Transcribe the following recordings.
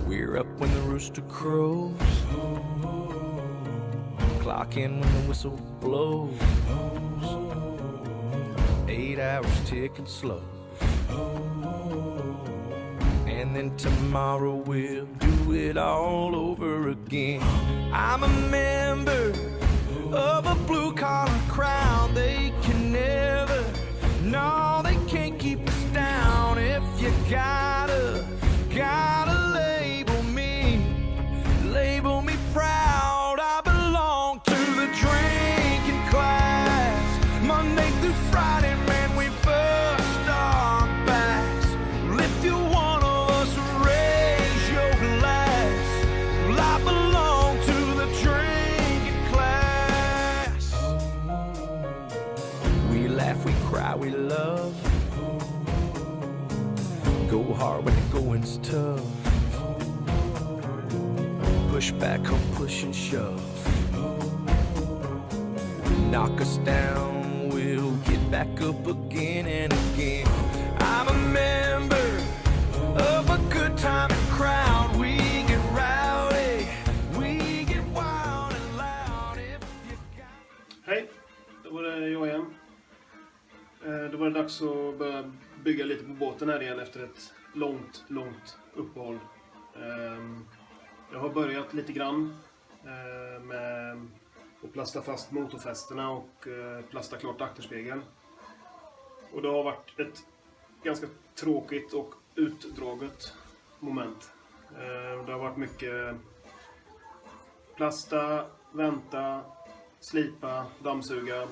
We're up when the rooster crows, clock in when the whistle blows. 8 hours ticking slow, and then tomorrow we'll do it all over again. I'm a member of a blue-collar crowd. They can never, no, they can't keep us down. If you gotta label me proud. I belong to the drinking class. Monday through Friday, man, we bust our backs. Well, if you're one of us, raise your glass. Well, I belong to the drinking class. We laugh, we cry, we love. Go hard when the going's tough. Push back, come push and shove. Knock us down, we'll get back up again and again. I'm a member of a good time crowd. We get rowdy, we get wild and loud if you got... Hej, då var det jag igen. Då var det dags att börja bygga lite på båten här igen efter ett långt uppehåll. Jag har börjat lite grann med att plasta fast motorfästena och plasta klart akterspegeln. Och det har varit ett ganska tråkigt och utdraget moment. Det har varit mycket plasta, vänta, slipa, dammsuga,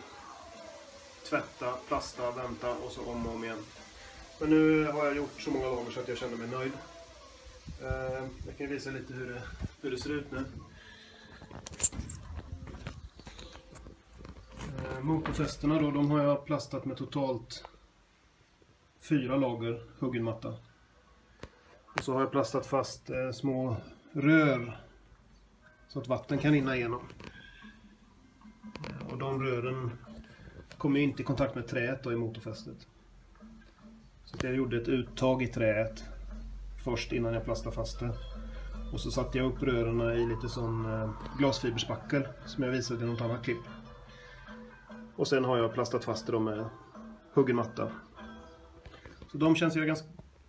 tvätta, plasta, vänta och så om och om igen. Men nu har jag gjort så många gånger så att jag känner mig nöjd. Jag kan visa lite hur det ser ut nu. Motorfästena då, de har jag plastat med totalt 4 lager huggenmatta. Och så har jag plastat fast små rör så att vatten kan rinna igenom. Och de rören kommer inte i kontakt med träet då i motorfästet. Så jag gjorde ett uttag i träet först innan jag plastade fast det. Och så satte jag upp rören i lite sån glasfiberspackel som jag visade i något annat klipp. Och sen har jag plastat fast det med huggenmatta. Så de känns jag ganska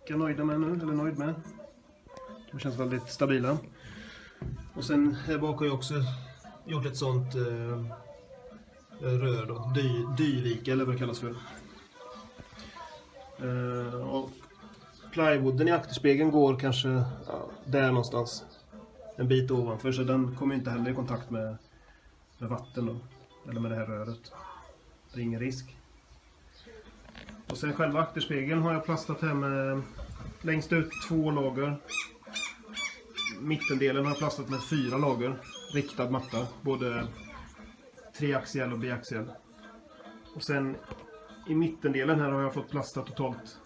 nöjd med. De känns väldigt stabila. Och sen här bak har jag också gjort ett sånt rör då, dyrike eller vad det kallas för. Och plywooden i akterspegeln går kanske där någonstans, en bit ovanför, så den kommer inte heller i kontakt med vatten då, eller med det här röret. Det är ingen risk. Och sen själva akterspegeln har jag plastat här med längst ut 2 lager. Mittendelen har jag plastat med 4 lager riktad matta, både 3-axiell och biaxiell. Och sen i mittendelen här har jag fått plasta totalt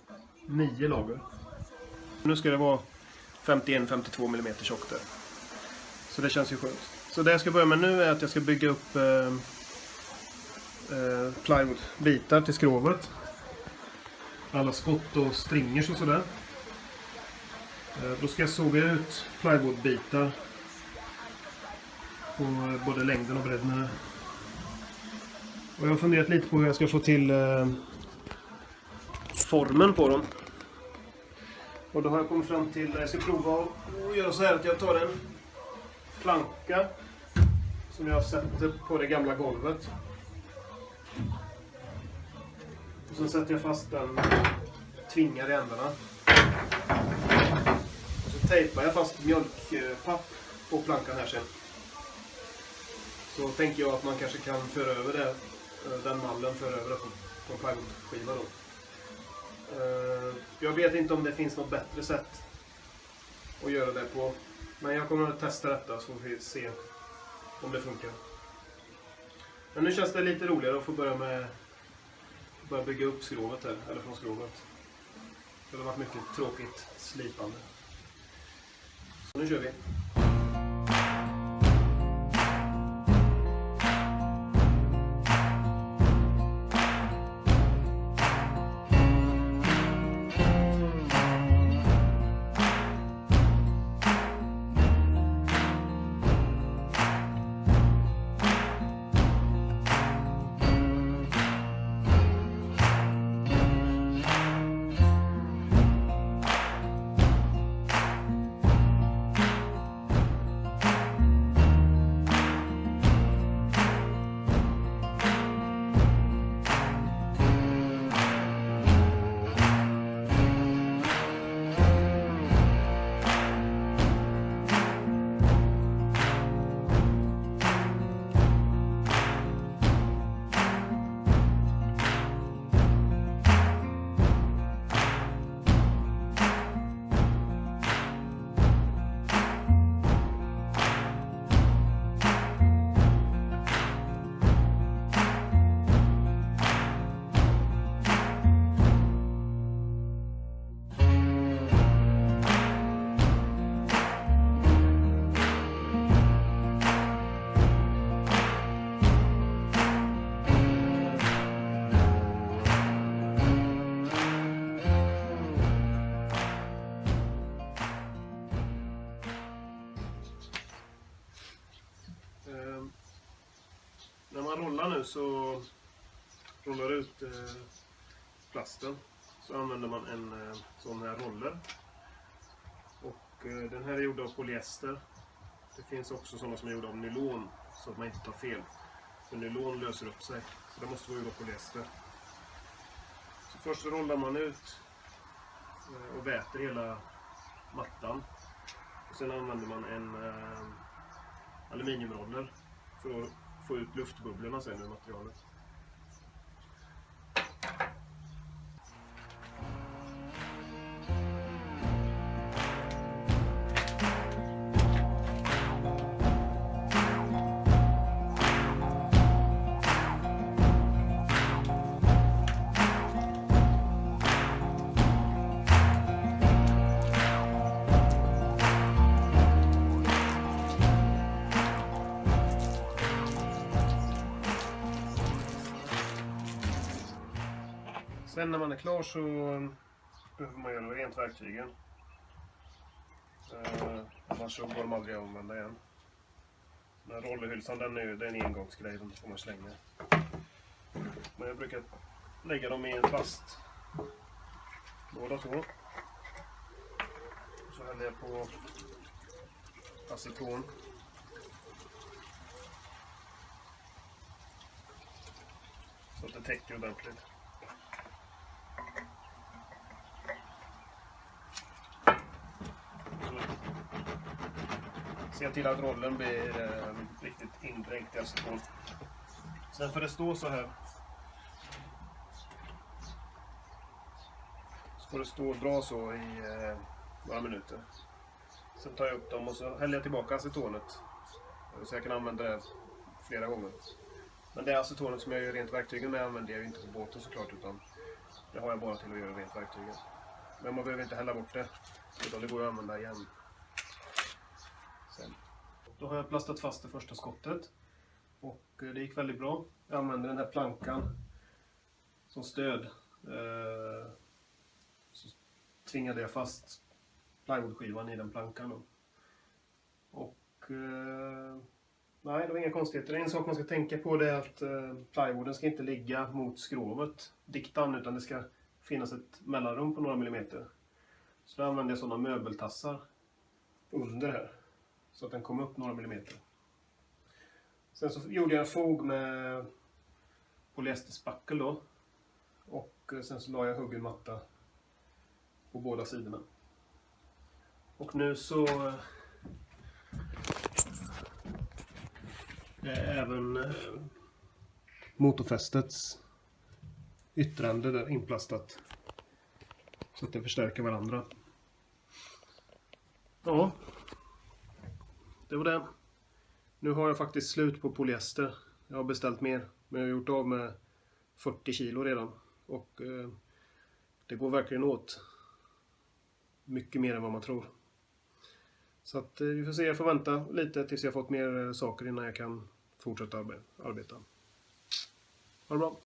9 lager. Nu ska det vara 51-52 mm tjockt där. Så det känns ju skönt. Så det jag ska börja med nu är att jag ska bygga upp plywoodbitar till skrovet. Alla skott och stringers och sådär. Då ska jag såga ut plywoodbitar på både längden och bredden. Och jag har funderat lite på hur jag ska få till formen på dem. Och då har jag kommit fram till att jag ska prova att göra så här att jag tar en planka som jag sätter på det gamla golvet. Och så sätter jag fast den, tvingar i ändarna. Och så tejpar jag fast mjölkpapp på plankan här sen. Så tänker jag att man kanske kan föra över det, den mallen för över på en plywoodskiva då. Jag vet inte om det finns något bättre sätt att göra det på. Men jag kommer att testa detta så får vi se om det funkar. Men nu känns det lite roligare att få börja bygga upp skrovet här, eller från skrovet. Det har varit mycket tråkigt slipande. Så nu kör vi. rullar nu så rullar ut plasten. Så använder man en sån här roller. Och den här är gjord av polyester. Det finns också sådana som är gjorda av nylon så att man inte tar fel. För nylon löser upp sig. Så det måste vara gjort av polyester. Så först rullar man ut och väter hela mattan. Och sen använder man en aluminiumroller för att få ut luftbubblorna sen ur materialet. Sen när man är klar så behöver man göra rent verktygen. Annars så går de aldrig att använda igen. Den här rollerhylsan, den är en engångsgrej, den får man slänga. Men jag brukar lägga dem i en plast. Båda två. Så häller jag på aceton. Så att det täcker ordentligt. Se till att rollen blir riktigt indränkt i aceton. Sen får det stå så här. Så får det stå och dra så i några minuter. Sen tar jag upp dem och så häller jag tillbaka acetonet. Så jag kan använda det flera gånger. Men det acetonet som jag gör rent verktygen med använder jag ju inte på båten såklart, utan det har jag bara till att göra rent verktygen. Men man behöver inte hälla bort det, utan det går att använda igen. Sen. Då har jag plastat fast det första skottet och det gick väldigt bra. Jag använder den här plankan som stöd. Så tvingade jag fast plywoodskivan i den plankan då. Och nej, det var inga konstigheter. En sak man ska tänka på det är att plywooden ska inte ligga mot skrovet diktan, utan det ska finnas ett mellanrum på några millimeter. Så då använder jag sådana möbeltassar under här. Så att den kom upp några millimeter. Sen så gjorde jag en fog med polyesterspackel då. Och sen så la jag huggen matta på båda sidorna. Och nu så är även motorfästets yttrande där inplastat. Så att det förstärker varandra. Ja. Det var det. Nu har jag faktiskt slut på polyester. Jag har beställt mer. Men jag har gjort av med 40 kilo redan. Och det går verkligen åt. Mycket mer än vad man tror. Så att vi får se. Jag får vänta lite tills jag fått mer saker innan jag kan fortsätta arbeta. Ha det bra.